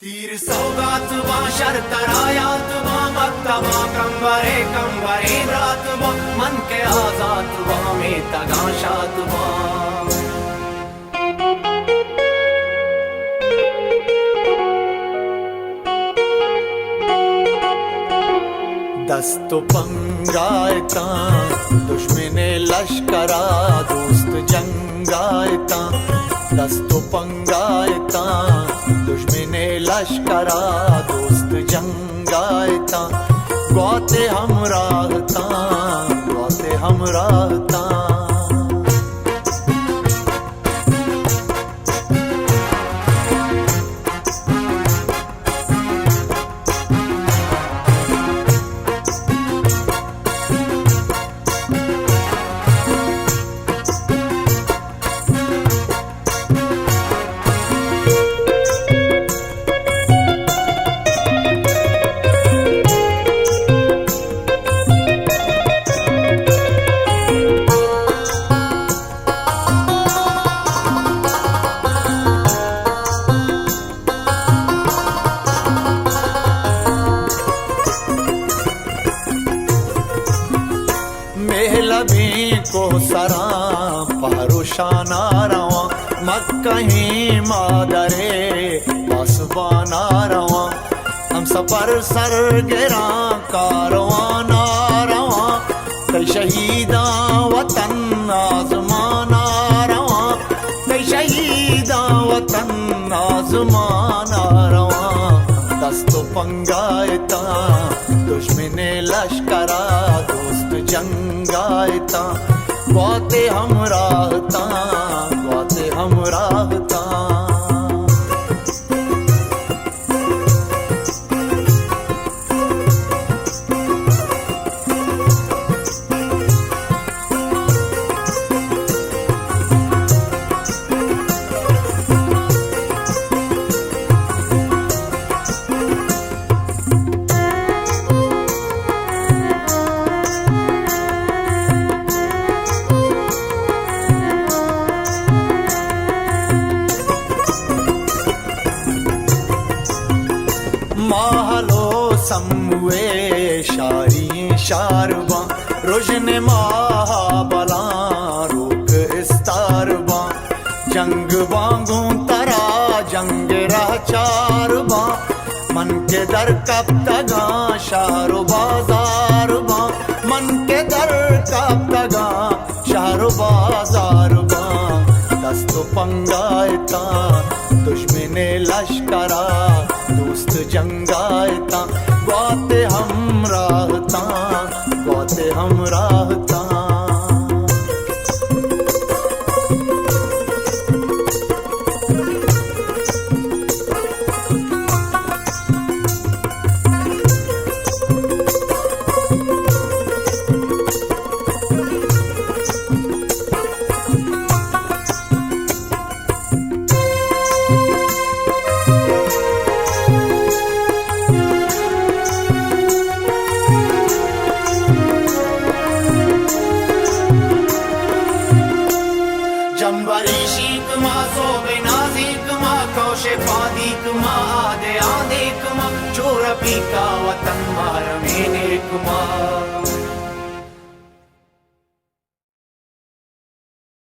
तीर सौगात वा शर्तरायात वा मक्तवा कंबरे कंबरे रात वा मन के आजात वा में तगाशात वा दस्तो पंगायता दुश्मने लश्करा दोस्त जंगायता दस्तो पंगायता दुश्मने लश्करा दोस्त जंगायता गौते हम राहता गौते हम राहता मेहलबी को सरा परुशाना रवा मक्कही मादरे पासबाना रवा हम सफर सर गिरा कारवाना रवा कई शहीदा वतन आजमाना रवा कई शहीदा वतन आजमाना रवा दस्तो पंगायता दुश्मने लश्करा दोस्त जंगायता गौते हम राहता गौते हम राहता माहलो सम्मुए शारी शारबा रुजन महाबला रोक इस्तारबा जंग बांगू तरा जंग राचारबा मन के दर कब तगा शारो बाजारबा मन के दर कब तगा शारो बाजारबा दस्तो पंगायता दुश्मने लश्करा दोस्त जंगायता गौते हम राहता गौते हम राहता जंबरी शीक मा सोबे नाजिक मा कौशे पादीक मा आदे आदेक मा चोर पीका वतन मार में नेक मा